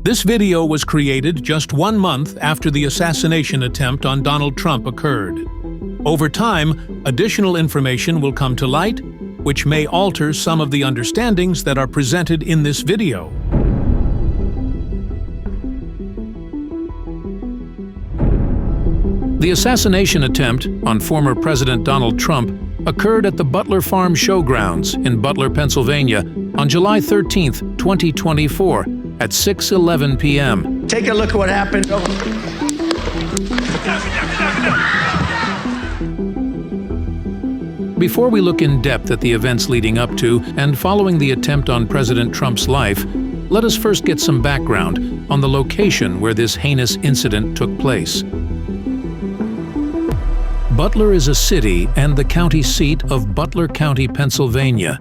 This video was created just 1 month after the assassination attempt on Donald Trump occurred. Over time, additional information will come to light, which may alter some of the understandings that are presented in this video. The assassination attempt on former President Donald Trump occurred at the Butler Farm Showgrounds in Butler, Pennsylvania on July 13, 2024 at 6:11 p.m. Take a look at what happened. Before we look in depth at the events leading up to and following the attempt on President Trump's life, let us first get some background on the location where this heinous incident took place. Butler is a city and the county seat of Butler County, Pennsylvania.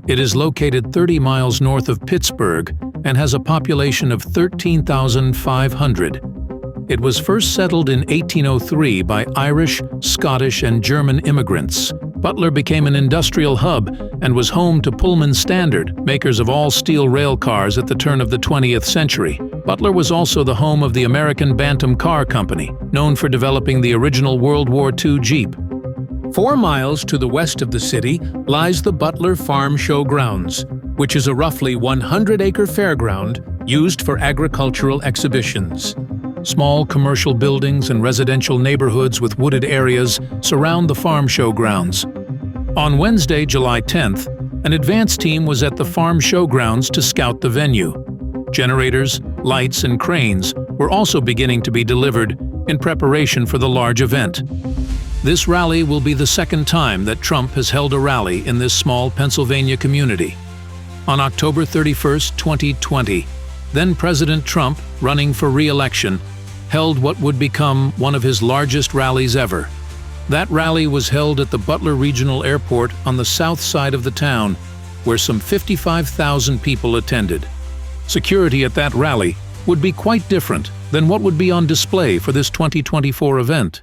It is located 30 miles north of Pittsburgh and has a population of 13,500. It was first settled in 1803 by Irish, Scottish, and German immigrants. Butler became an industrial hub and was home to Pullman Standard, makers of all-steel rail cars at the turn of the 20th century. Butler was also the home of the American Bantam Car Company, known for developing the original World War II Jeep. 4 miles to the west of the city lies the Butler Farm Showgrounds, which is a roughly 100-acre fairground used for agricultural exhibitions. Small commercial buildings and residential neighborhoods with wooded areas surround the farm showgrounds. On Wednesday, July 10th, an advance team was at the farm showgrounds to scout the venue. Generators, lights, and cranes were also beginning to be delivered in preparation for the large event. This rally will be the second time that Trump has held a rally in this small Pennsylvania community. On October 31, 2020, then President Trump, running for re-election, held what would become one of his largest rallies ever. That rally was held at the Butler Regional Airport on the south side of the town, where some 55,000 people attended. Security at that rally would be quite different than what would be on display for this 2024 event.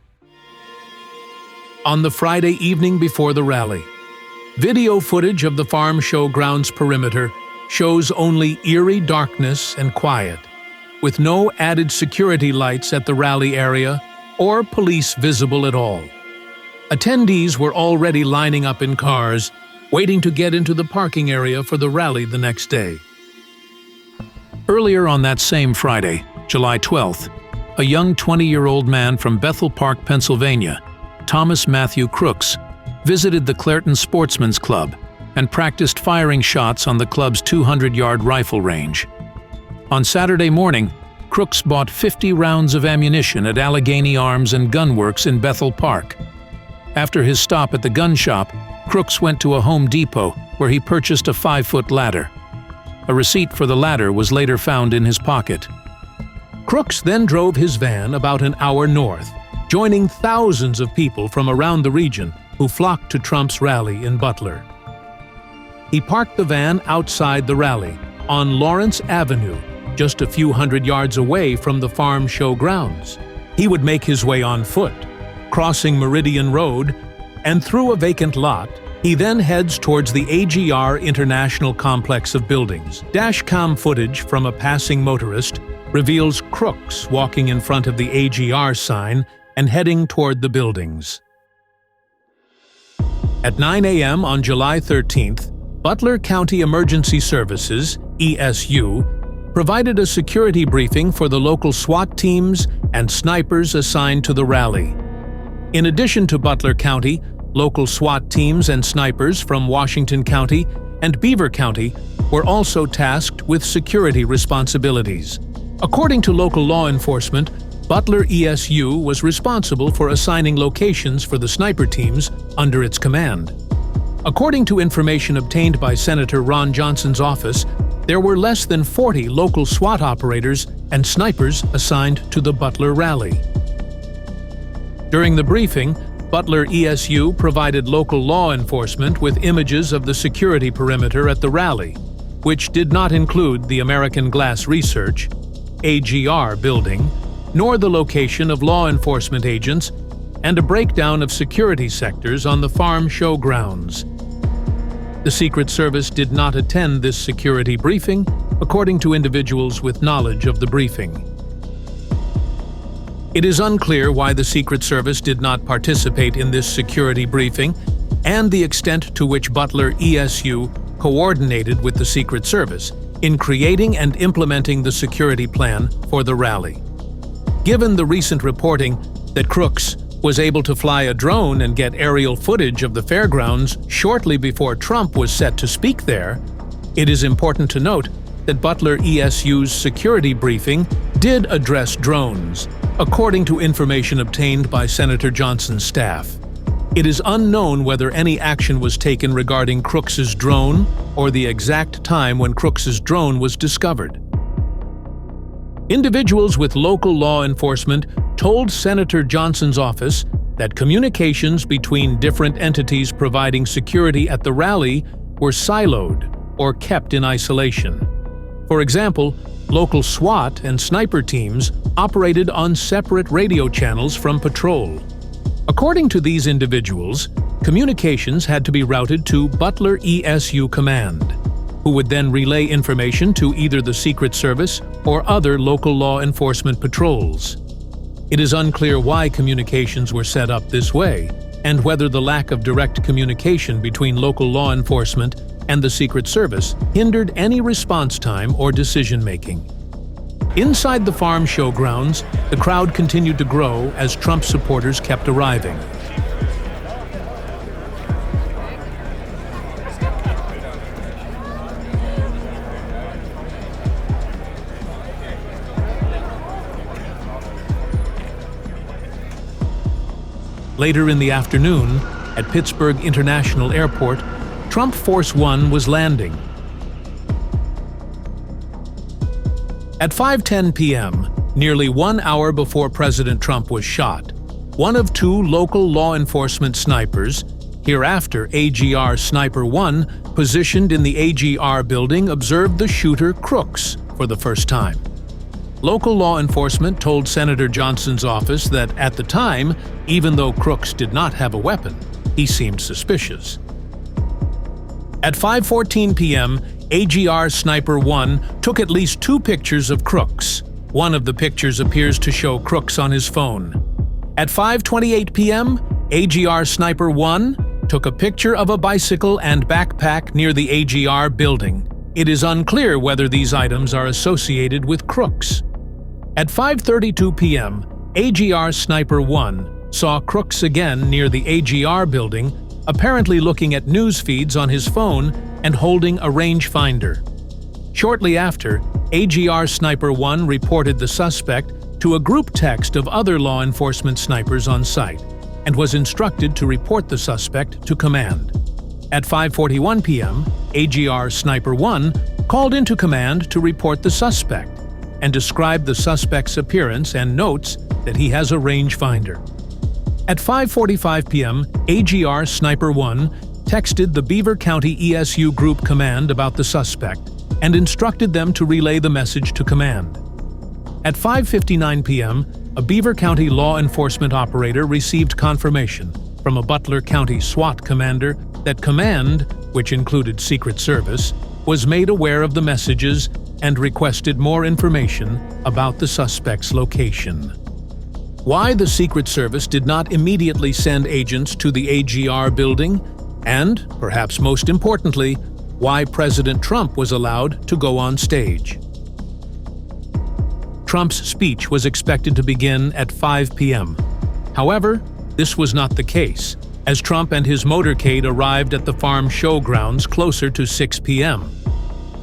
On the Friday evening before the rally, video footage of the farm showgrounds perimeter shows only eerie darkness and quiet, with no added security lights at the rally area or police visible at all. Attendees were already lining up in cars, waiting to get into the parking area for the rally the next day. Earlier on that same Friday, July 12th, a young 20-year-old man from Bethel Park, Pennsylvania, Thomas Matthew Crooks, visited the Clairton Sportsman's Club and practiced firing shots on the club's 200-yard rifle range. On Saturday morning, Crooks bought 50 rounds of ammunition at Allegheny Arms and Gun Works in Bethel Park. After his stop at the gun shop, Crooks went to a Home Depot where he purchased a 5-foot ladder. A receipt for the ladder was later found in his pocket. Crooks then drove his van about an hour north, joining thousands of people from around the region who flocked to Trump's rally in Butler. He parked the van outside the rally, on Lawrence Avenue, just a few hundred yards away from the farm show grounds. He would make his way on foot, crossing Meridian Road, and through a vacant lot. He then heads towards the AGR International Complex of buildings. Dashcam footage from a passing motorist reveals Crooks walking in front of the AGR sign and heading toward the buildings. At 9 a.m. on July 13th, Butler County Emergency Services, ESU, provided a security briefing for the local SWAT teams and snipers assigned to the rally. In addition to Butler County, local SWAT teams and snipers from Washington County and Beaver County were also tasked with security responsibilities. According to local law enforcement, Butler ESU was responsible for assigning locations for the sniper teams under its command. According to information obtained by Senator Ron Johnson's office, there were less than 40 local SWAT operators and snipers assigned to the Butler rally. During the briefing, Butler ESU provided local law enforcement with images of the security perimeter at the rally, which did not include the American Glass Research, AGR building, nor the location of law enforcement agents, and a breakdown of security sectors on the farm show grounds. The Secret Service did not attend this security briefing according to individuals with knowledge of the briefing. It is unclear why the Secret Service did not participate in this security briefing and the extent to which Butler ESU coordinated with the Secret Service in creating and implementing the security plan for the rally. Given the recent reporting that Crooks was able to fly a drone and get aerial footage of the fairgrounds shortly before Trump was set to speak there, it is important to note that Butler ESU's security briefing did address drones, according to information obtained by Senator Johnson's staff. It is unknown whether any action was taken regarding Crooks's drone or the exact time when Crooks's drone was discovered. Individuals with local law enforcement told Senator Johnson's office that communications between different entities providing security at the rally were siloed or kept in isolation. For example, local SWAT and sniper teams operated on separate radio channels from patrol. According to these individuals, communications had to be routed to Butler ESU Command, who would then relay information to either the Secret Service or other local law enforcement patrols. It is unclear why communications were set up this way, and whether the lack of direct communication between local law enforcement and the Secret Service hindered any response time or decision-making. Inside the farm showgrounds, the crowd continued to grow as Trump supporters kept arriving. Later in the afternoon, at Pittsburgh International Airport, Trump Force One was landing. At 5:10 p.m., nearly 1 hour before President Trump was shot, one of two local law enforcement snipers, hereafter AGR Sniper 1, positioned in the AGR building, observed the shooter Crooks for the first time. Local law enforcement told Senator Johnson's office that at the time, even though Crooks did not have a weapon, he seemed suspicious. At 5:14 p.m., AGR Sniper 1 took at least 2 pictures of Crooks. One of the pictures appears to show Crooks on his phone. At 5:28 p.m., AGR Sniper 1 took a picture of a bicycle and backpack near the AGR building. It is unclear whether these items are associated with Crooks. At 5:32 p.m., AGR Sniper 1 saw Crooks again near the AGR building, apparently looking at news feeds on his phone and holding a rangefinder. Shortly after, AGR Sniper 1 reported the suspect to a group text of other law enforcement snipers on site and was instructed to report the suspect to command. At 5:41 p.m., AGR Sniper 1 called into command to report the suspect and described the suspect's appearance and notes that he has a rangefinder. At 5:45 p.m., AGR Sniper 1 texted the Beaver County ESU Group Command about the suspect and instructed them to relay the message to command. At 5:59 p.m., a Beaver County law enforcement operator received confirmation from a Butler County SWAT commander that command, which included Secret Service, was made aware of the messages and requested more information about the suspect's location. Why the Secret Service did not immediately send agents to the AGR building, and, perhaps most importantly, why President Trump was allowed to go on stage. Trump's speech was expected to begin at 5 p.m. However, this was not the case, as Trump and his motorcade arrived at the farm showgrounds closer to 6 p.m.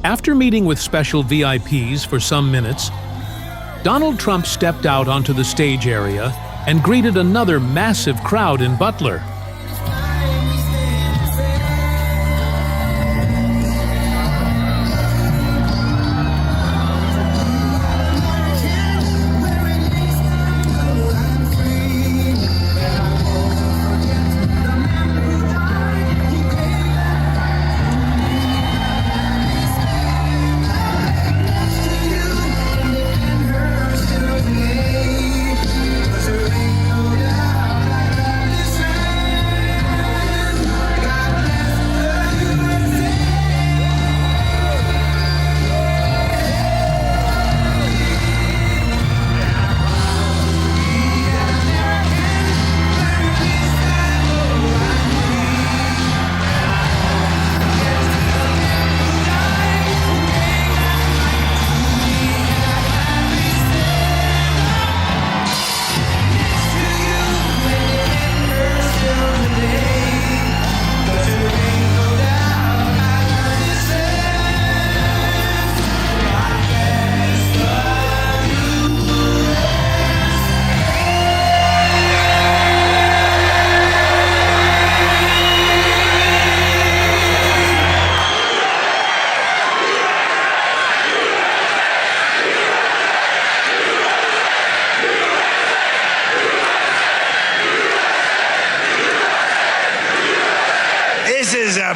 After meeting with special VIPs for some minutes, Donald Trump stepped out onto the stage area and greeted another massive crowd in Butler.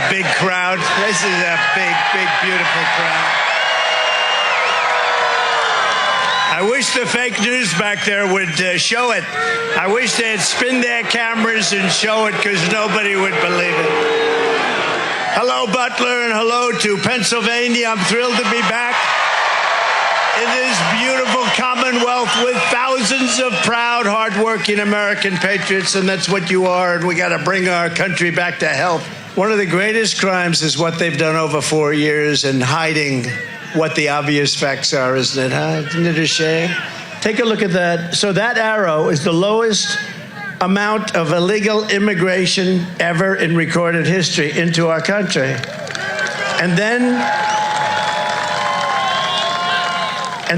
big crowd. This is a big, big, beautiful crowd. I wish the fake news back there would show it. I wish they'd spin their cameras and show it, because nobody would believe it. Hello, Butler, and hello to Pennsylvania. I'm thrilled to be back in this beautiful Commonwealth with thousands of proud, hardworking American patriots, and that's what you are, and we got to bring our country back to health. One of the greatest crimes is what they've done over 4 years in hiding what the obvious facts are, isn't it, huh? Isn't it a shame? Take a look at that. So that arrow is the lowest amount of illegal immigration ever in recorded history into our country. And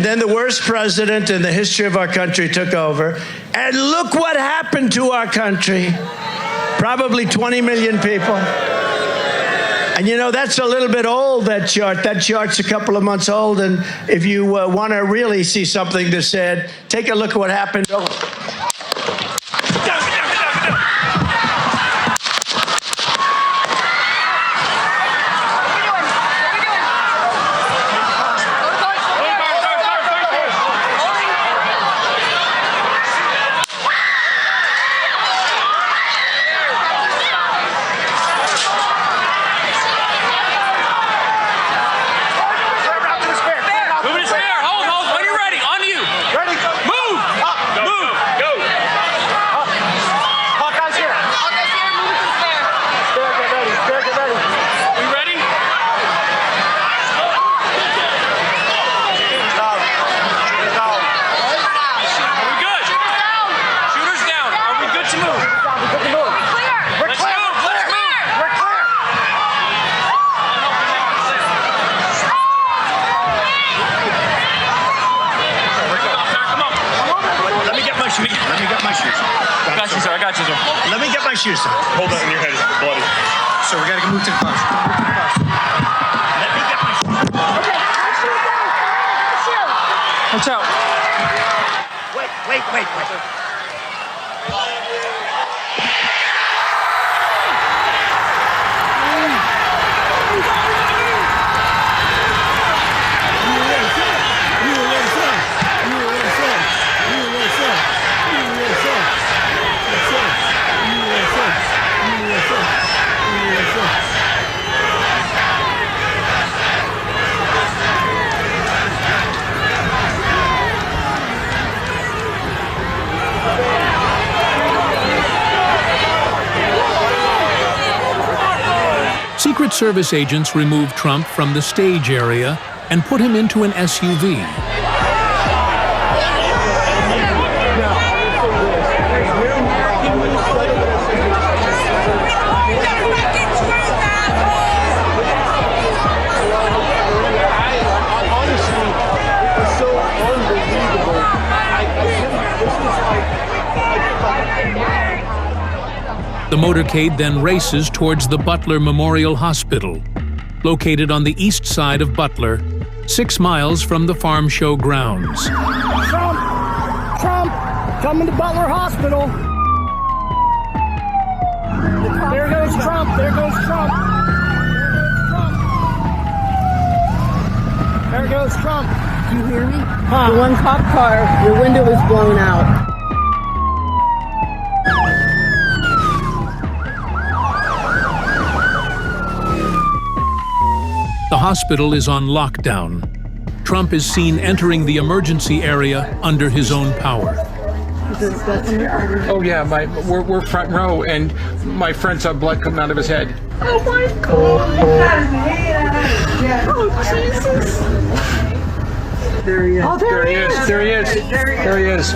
then the worst president in the history of our country took over. And look what happened to our country. Probably 20 million people. And you know, that's a little bit old, that chart. That chart's a couple of months old. And if you want to really see something that's said, take a look at what happened. Let me get my shoes on. Hold on, your head is bloody. So we gotta move to the bus. Let me get my shoes on. Okay, Watch out. Wait. Secret Service agents removed Trump from the stage area and put him into an SUV. The motorcade then races towards the Butler Memorial Hospital, located on the east side of Butler, 6 miles from the farm show grounds. Trump, coming to Butler Hospital. There goes Trump. There goes Trump. Do you hear me? The one cop car, your window is blown out. The hospital is on lockdown. Trump is seen entering the emergency area under his own power. Oh yeah, we're front row, and my friend saw blood coming out of his head. Oh my God! Oh Jesus! There he is. Oh, there he is.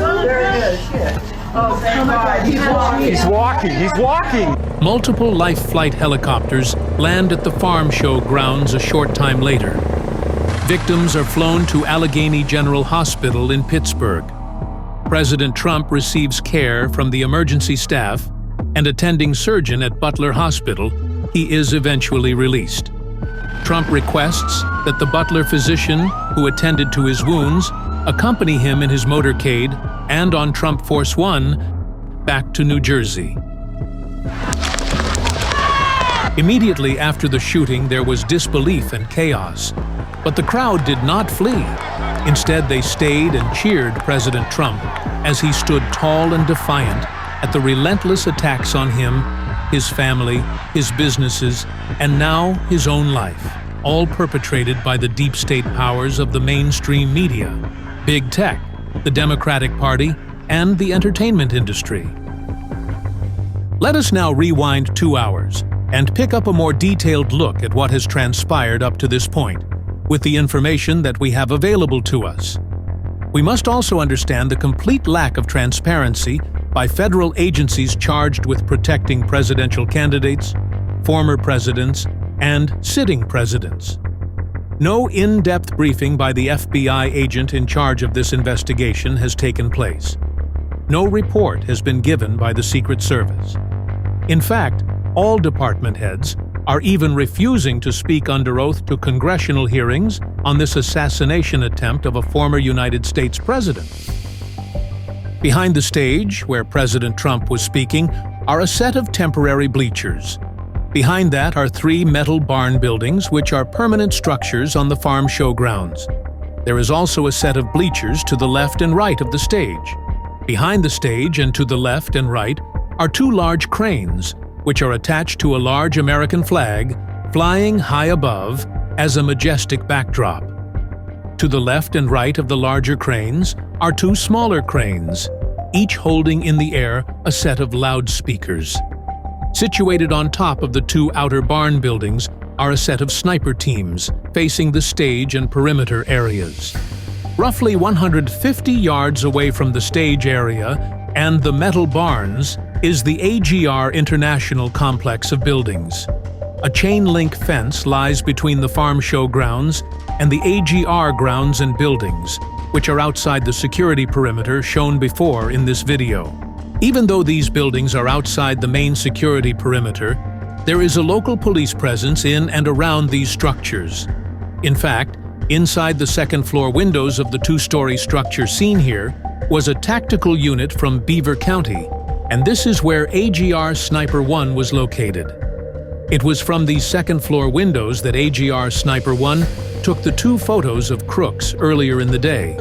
Oh, thank God. He's walking. Multiple life flight helicopters land at the farm show grounds a short time later. Victims are flown to Allegheny General Hospital in Pittsburgh. President Trump receives care from the emergency staff and attending surgeon at Butler Hospital. He is eventually released. Trump requests that the Butler physician who attended to his wounds accompany him in his motorcade and on Trump Force One back to New Jersey. Immediately after the shooting, there was disbelief and chaos. But the crowd did not flee. Instead, they stayed and cheered President Trump as he stood tall and defiant at the relentless attacks on him, his family, his businesses, and now his own life, all perpetrated by the deep state powers of the mainstream media, big tech, the Democratic Party, and the entertainment industry. Let us now rewind 2 hours and pick up a more detailed look at what has transpired up to this point, with the information that we have available to us. We must also understand the complete lack of transparency by federal agencies charged with protecting presidential candidates, former presidents, and sitting presidents. No in-depth briefing by the FBI agent in charge of this investigation has taken place. No report has been given by the Secret Service. In fact, all department heads are even refusing to speak under oath to congressional hearings on this assassination attempt of a former United States president. Behind the stage, where President Trump was speaking, are a set of temporary bleachers. Behind that are 3 metal barn buildings, which are permanent structures on the farm show grounds. There is also a set of bleachers to the left and right of the stage. Behind the stage and to the left and right are 2 large cranes, which are attached to a large American flag flying high above as a majestic backdrop. To the left and right of the larger cranes are 2 smaller cranes, each holding in the air a set of loudspeakers. Situated on top of the 2 outer barn buildings are a set of sniper teams facing the stage and perimeter areas. Roughly 150 yards away from the stage area and the metal barns is the AGR International complex of buildings. A chain-link fence lies between the farm show grounds and the AGR grounds and buildings, which are outside the security perimeter shown before in this video. Even though these buildings are outside the main security perimeter, there is a local police presence in and around these structures. In fact, inside the second-floor windows of the 2-story structure seen here was a tactical unit from Beaver County, and this is where AGR Sniper 1 was located. It was from these second-floor windows that AGR Sniper 1 took the 2 photos of Crooks earlier in the day.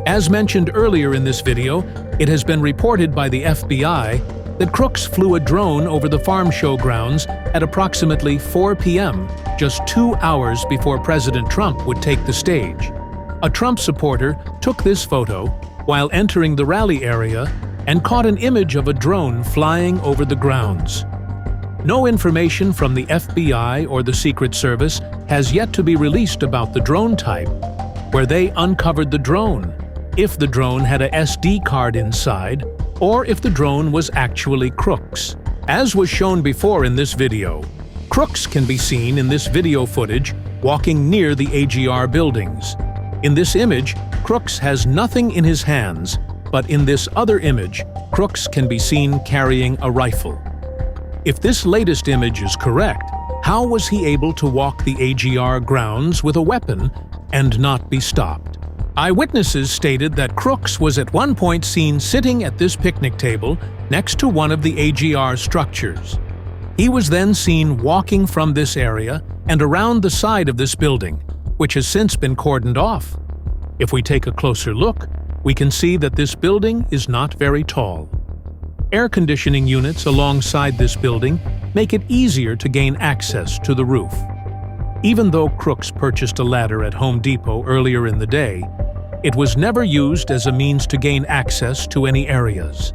As mentioned earlier in this video, it has been reported by the FBI that Crooks flew a drone over the farm show grounds at approximately 4 p.m., just 2 hours before President Trump would take the stage. A Trump supporter took this photo while entering the rally area and caught an image of a drone flying over the grounds. No information from the FBI or the Secret Service has yet to be released about the drone type, where they uncovered the drone, if the drone had a SD card inside, or if the drone was actually Crooks. As was shown before in this video, Crooks can be seen in this video footage walking near the AGR buildings. In this image, Crooks has nothing in his hands, but in this other image, Crooks can be seen carrying a rifle. If this latest image is correct, how was he able to walk the AGR grounds with a weapon and not be stopped? Eyewitnesses stated that Crooks was at one point seen sitting at this picnic table next to one of the AGR structures. He was then seen walking from this area and around the side of this building, which has since been cordoned off. If we take a closer look, we can see that this building is not very tall. Air conditioning units alongside this building make it easier to gain access to the roof. Even though Crooks purchased a ladder at Home Depot earlier in the day, it was never used as a means to gain access to any areas.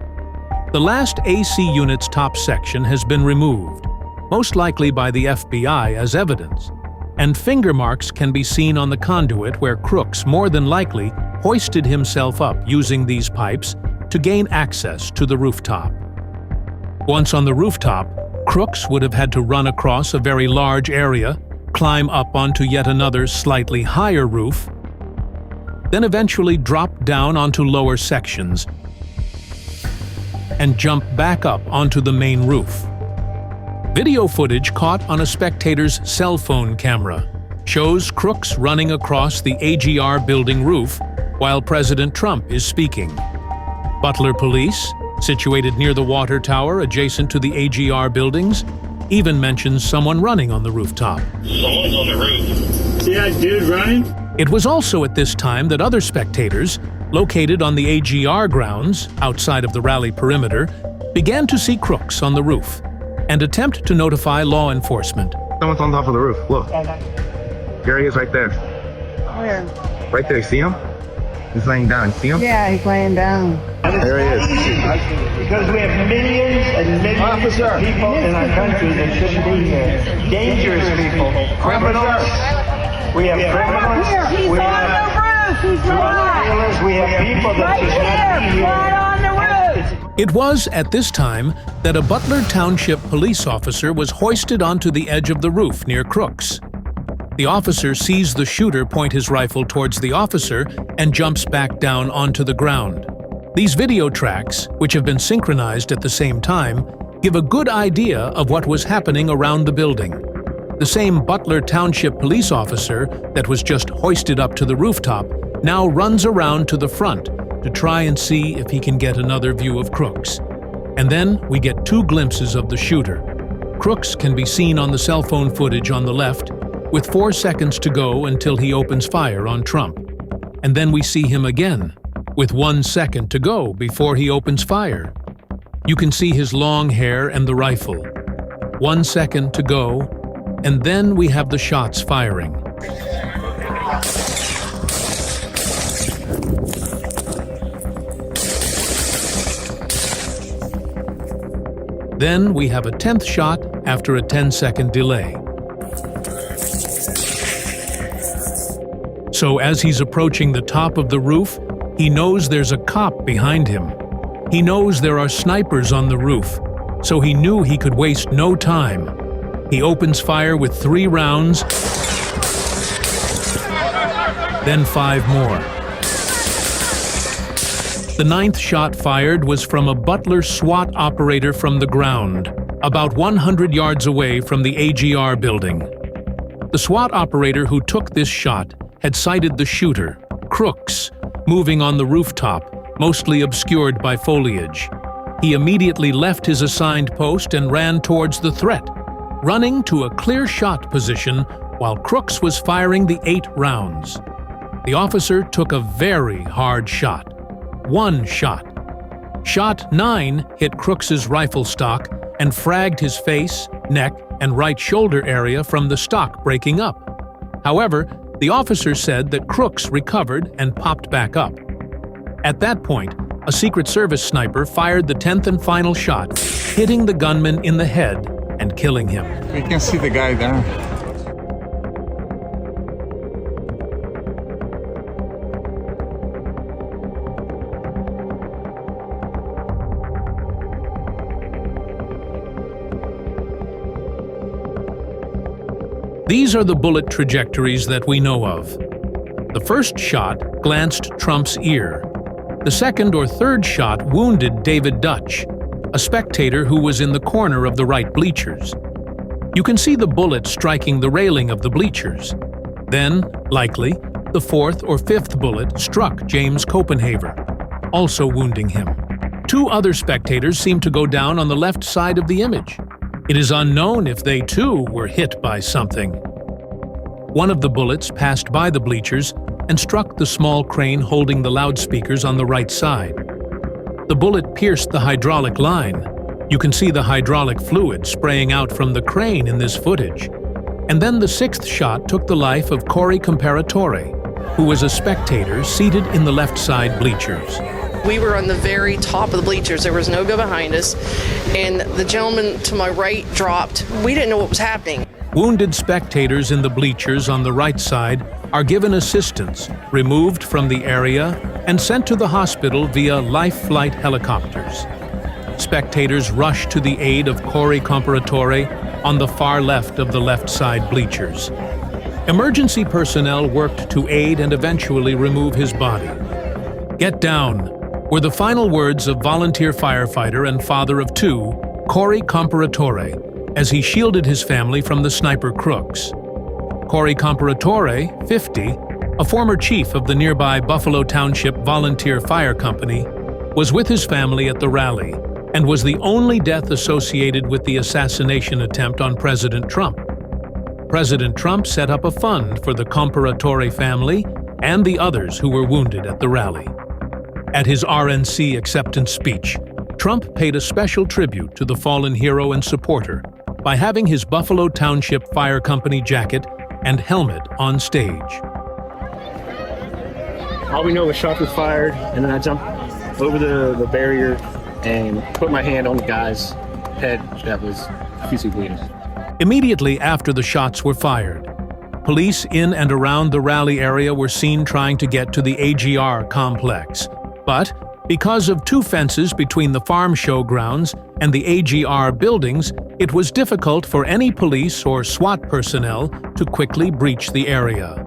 The last AC unit's top section has been removed, most likely by the FBI as evidence, and finger marks can be seen on the conduit where Crooks more than likely hoisted himself up using these pipes to gain access to the rooftop. Once on the rooftop, Crooks would have had to run across a very large area, climb up onto yet another slightly higher roof, then eventually drop down onto lower sections and jump back up onto the main roof. Video footage caught on a spectator's cell phone camera shows Crooks running across the AGR building roof while President Trump is speaking. Butler Police, situated near the water tower adjacent to the AGR buildings, even mentions someone running on the rooftop. Someone's on the roof. See that dude running? It was also at this time that other spectators, located on the AGR grounds outside of the rally perimeter, began to see crooks on the roof and attempt to notify law enforcement. Someone's on top of the roof. Look. There he is right there. Where? Right there. See him? He's laying down. See him? Yeah, he's laying down. There he is. Because we have millions and millions of people in our country that shouldn't be here. Dangerous people, criminals. We have criminals. He's We on have the roof. He's drug right dealers. We have people that should not be here. Right here. on the roof. It was at this time that a Butler Township police officer was hoisted onto the edge of the roof near Crooks. The officer sees the shooter point his rifle towards the officer and jumps back down onto the ground. These video tracks, which have been synchronized at the same time, give a good idea of what was happening around the building. The same Butler Township police officer that was just hoisted up to the rooftop now runs around to the front to try and see if he can get another view of Crooks. And then we get 2 glimpses of the shooter. Crooks can be seen on the cell phone footage on the left, with 4 seconds to go until he opens fire on Trump. And then we see him again, with 1 second to go before he opens fire. You can see his long hair and the rifle. 1 second to go, and then we have the shots firing. Then we have a 10th shot after a 10-second delay. So as he's approaching the top of the roof, he knows there's a cop behind him. He knows there are snipers on the roof, so he knew he could waste no time. He opens fire with 3 rounds, then 5 more. The 9th shot fired was from a Butler SWAT operator from the ground, about 100 yards away from the AGR building. The SWAT operator who took this shot had sighted the shooter, Crooks, moving on the rooftop, mostly obscured by foliage. He immediately left his assigned post and ran towards the threat, running to a clear shot position while Crooks was firing the 8 rounds. The officer took a very hard shot. 1 shot. Shot 9 hit Crooks's rifle stock and fragged his face, neck, and right shoulder area from the stock breaking up. However, the officer said that Crooks recovered and popped back up. At that point, a Secret Service sniper fired the 10th and final shot, hitting the gunman in the head and killing him. You can see the guy there. These are the bullet trajectories that we know of. The first shot glanced Trump's ear. The second or third shot wounded David Dutch, a spectator who was in the corner of the right bleachers. You can see the bullet striking the railing of the bleachers. Then, likely, the 4th or 5th bullet struck James Copenhaver, also wounding him. 2 other spectators seem to go down on the left side of the image. It is unknown if they too were hit by something. One of the bullets passed by the bleachers and struck the small crane holding the loudspeakers on the right side. The bullet pierced the hydraulic line. You can see the hydraulic fluid spraying out from the crane in this footage. And then the 6th shot took the life of Corey Comparatore, who was a spectator seated in the left side bleachers. We were on the very top of the bleachers. There was no go behind us, and the gentleman to my right dropped. We didn't know what was happening. Wounded spectators in the bleachers on the right side are given assistance, removed from the area, and sent to the hospital via life flight helicopters. Spectators rush to the aid of Corey Comparatore on the far left of the left side bleachers. Emergency personnel worked to aid and eventually remove his body. "Get down," were the final words of volunteer firefighter and father of 2, Corey Comparatore, as he shielded his family from the sniper Crooks. Corey Comparatore, 50, a former chief of the nearby Buffalo Township Volunteer Fire Company, was with his family at the rally and was the only death associated with the assassination attempt on President Trump. President Trump set up a fund for the Comparatore family and the others who were wounded at the rally. At his RNC acceptance speech, Trump paid a special tribute to the fallen hero and supporter by having his Buffalo Township Fire Company jacket and helmet on stage. All we know was shots was fired, and then I jumped over the barrier and put my hand on the guy's head that was profusely bleeding. Immediately after the shots were fired, police in and around the rally area were seen trying to get to the AGR complex. But because of two fences between the farm show grounds and the AGR buildings, it was difficult for any police or SWAT personnel to quickly breach the area.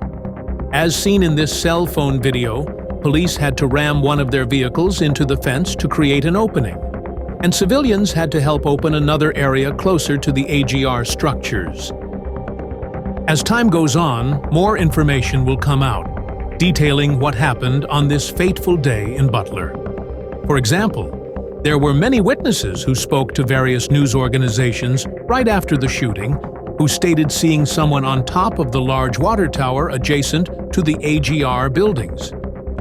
As seen in this cell phone video, police had to ram one of their vehicles into the fence to create an opening, and civilians had to help open another area closer to the AGR structures. As time goes on, more information will come out, detailing what happened on this fateful day in Butler. For example, there were many witnesses who spoke to various news organizations right after the shooting, who stated seeing someone on top of the large water tower adjacent to the AGR buildings.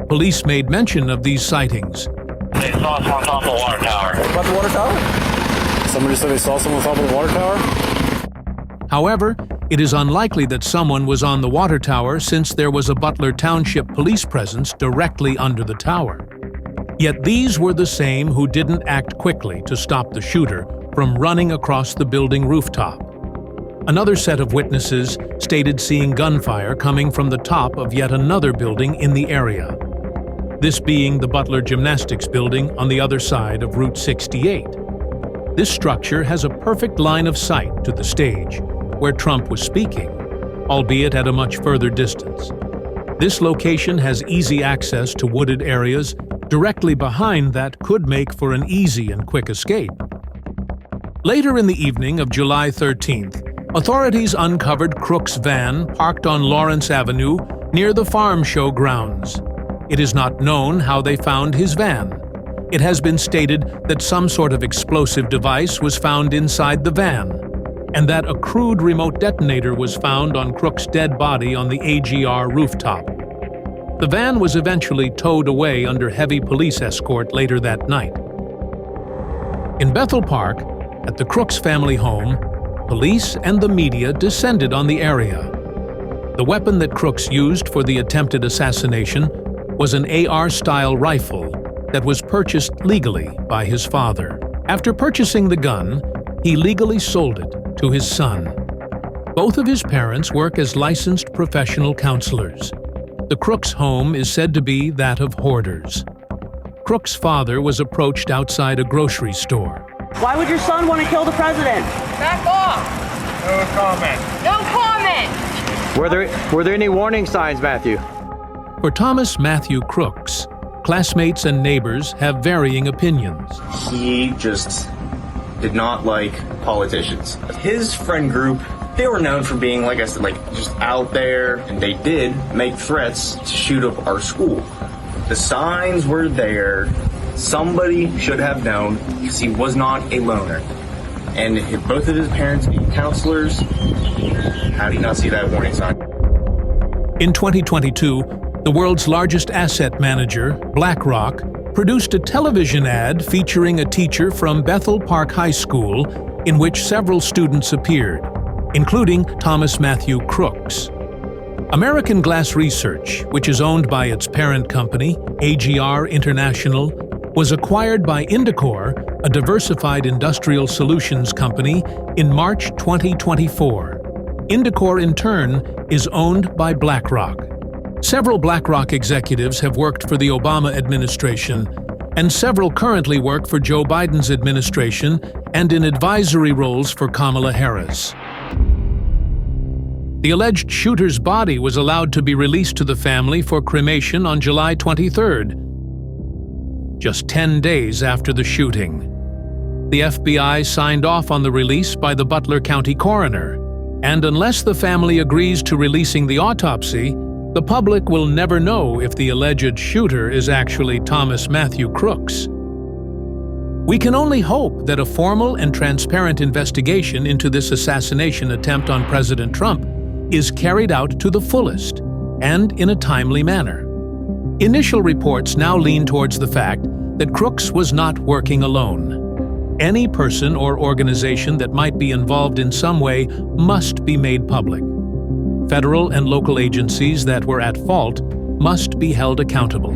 Police made mention of these sightings. They saw someone on top of the water tower. What about the water tower? Somebody said they saw someone on top of the water tower? However, it is unlikely that someone was on the water tower since there was a Butler Township police presence directly under the tower. Yet these were the same who didn't act quickly to stop the shooter from running across the building rooftop. Another set of witnesses stated seeing gunfire coming from the top of yet another building in the area, this being the Butler Gymnastics building on the other side of Route 68. This structure has a perfect line of sight to the stage, where Trump was speaking, albeit at a much further distance. This location has easy access to wooded areas directly behind that could make for an easy and quick escape. Later in the evening of July 13th, authorities uncovered Crook's van parked on Lawrence Avenue near the farm show grounds. It is not known how they found his van. It has been stated that some sort of explosive device was found inside the van, and that a crude remote detonator was found on Crook's dead body on the AGR rooftop. The van was eventually towed away under heavy police escort later that night. In Bethel Park, at the Crooks family home, police and the media descended on the area. The weapon that Crooks used for the attempted assassination was an AR-style rifle that was purchased legally by his father. After purchasing the gun, he legally sold it to his son. Both of his parents work as licensed professional counselors. The Crooks home is said to be that of hoarders. Crooks' father was approached outside a grocery store. Why would your son want to kill the president? Back off! No comment. No comment! Were there any warning signs, Matthew? For Thomas Matthew Crooks, classmates and neighbors have varying opinions. He just did not like politicians. His friend group, they were known for being, like I said, just out there, and they did make threats to shoot up our school. The signs were there. Somebody should have known, because he was not a loner. And if both of his parents being counselors, how do you not see that warning sign? In 2022, the world's largest asset manager, BlackRock, produced a television ad featuring a teacher from Bethel Park High School in which several students appeared, including Thomas Matthew Crooks. American Glass Research, which is owned by its parent company, AGR International, was acquired by Indicor, a diversified industrial solutions company, in March 2024. Indicor, in turn, is owned by BlackRock. Several BlackRock executives have worked for the Obama administration, and several currently work for Joe Biden's administration and in advisory roles for Kamala Harris. The alleged shooter's body was allowed to be released to the family for cremation on July 23rd, just 10 days after the shooting. The FBI signed off on the release by the Butler County coroner, and unless the family agrees to releasing the autopsy, the public will never know if the alleged shooter is actually Thomas Matthew Crooks. We can only hope that a formal and transparent investigation into this assassination attempt on President Trump is carried out to the fullest and in a timely manner. Initial reports now lean towards the fact that Crooks was not working alone. Any person or organization that might be involved in some way must be made public. Federal and local agencies that were at fault must be held accountable.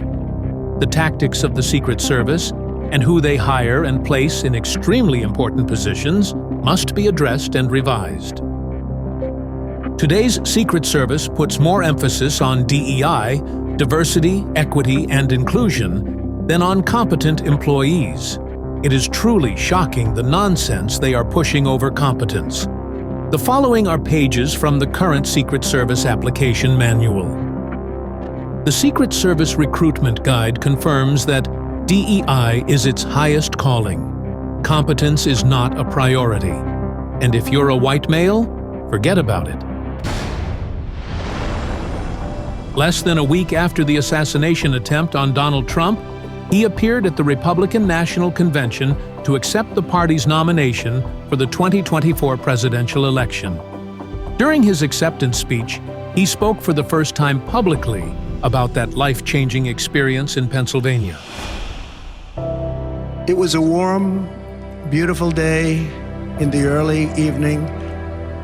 The tactics of the Secret Service and who they hire and place in extremely important positions must be addressed and revised. Today's Secret Service puts more emphasis on DEI, diversity, equity, and inclusion, than on competent employees. It is truly shocking the nonsense they are pushing over competence. The following are pages from the current Secret Service application manual. The Secret Service Recruitment Guide confirms that DEI is its highest calling. Competence is not a priority. And if you're a white male, forget about it. Less than a week after the assassination attempt on Donald Trump, he appeared at the Republican National Convention to accept the party's nomination for the 2024 presidential election. During his acceptance speech, he spoke for the first time publicly about that life-changing experience in Pennsylvania. It was a warm, beautiful day in the early evening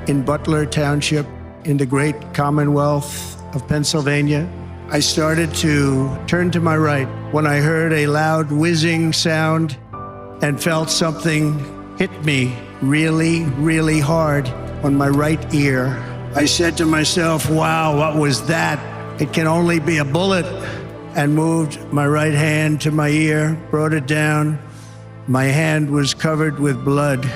in Butler Township in the great Commonwealth of Pennsylvania. I started to turn to my right when I heard a loud whizzing sound and felt something hit me really, really hard on my right ear. I said to myself, wow, what was that? It can only be a bullet. And moved my right hand to my ear, brought it down. My hand was covered with blood.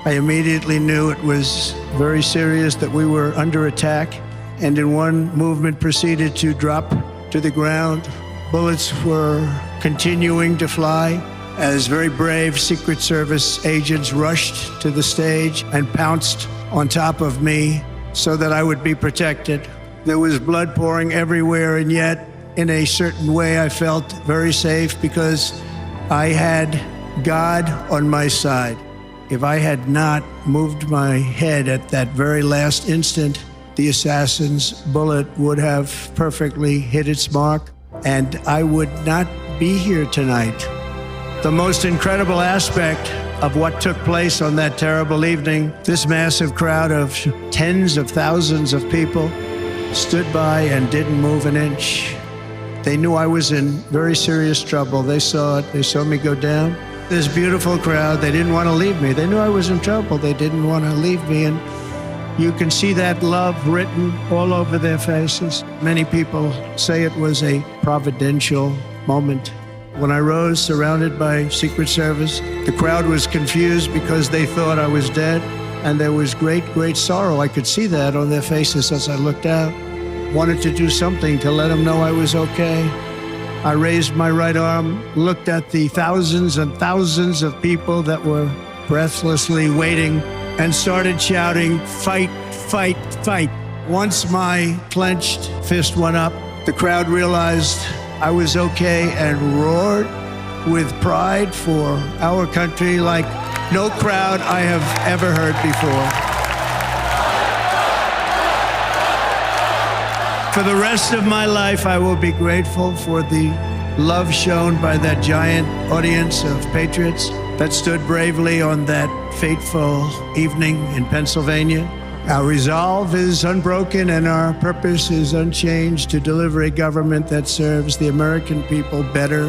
I immediately knew it was very serious, that we were under attack, and in one movement proceeded to drop to the ground. Bullets were continuing to fly as very brave Secret Service agents rushed to the stage and pounced on top of me so that I would be protected. There was blood pouring everywhere, and yet, in a certain way, I felt very safe because I had God on my side. If I had not moved my head at that very last instant, the assassin's bullet would have perfectly hit its mark, and I would not be here tonight. The most incredible aspect of what took place on that terrible evening, this massive crowd of tens of thousands of people stood by and didn't move an inch. They knew I was in very serious trouble. They saw it. They saw me go down. This beautiful crowd, they didn't want to leave me. They knew I was in trouble. They didn't want to leave me. And you can see that love written all over their faces. Many people say it was a providential moment. When I rose, surrounded by Secret Service, the crowd was confused because they thought I was dead. And there was great, great sorrow. I could see that on their faces as I looked out. Wanted to do something to let them know I was okay. I raised my right arm, looked at the thousands and thousands of people that were breathlessly waiting, and started shouting, "Fight, fight, fight." Once my clenched fist went up, the crowd realized I was okay and roared with pride for our country like no crowd I have ever heard before. For the rest of my life, I will be grateful for the love shown by that giant audience of patriots that stood bravely on that fateful evening in Pennsylvania. Our resolve is unbroken and our purpose is unchanged to deliver a government that serves the American people better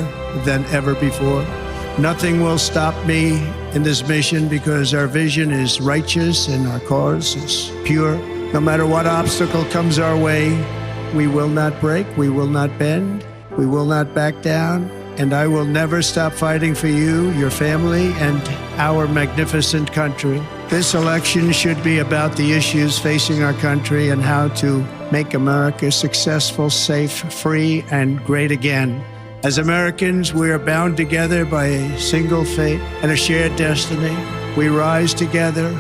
than ever before. Nothing will stop me in this mission because our vision is righteous and our cause is pure. No matter what obstacle comes our way, we will not break, we will not bend, we will not back down, and I will never stop fighting for you, your family, and our magnificent country. This election should be about the issues facing our country and how to make America successful, safe, free, and great again. As Americans, we are bound together by a single fate and a shared destiny. We rise together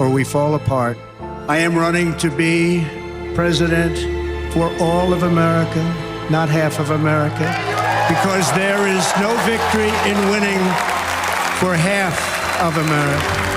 or we fall apart. I am running to be president for all of America, not half of America, because there is no victory in winning for half of America.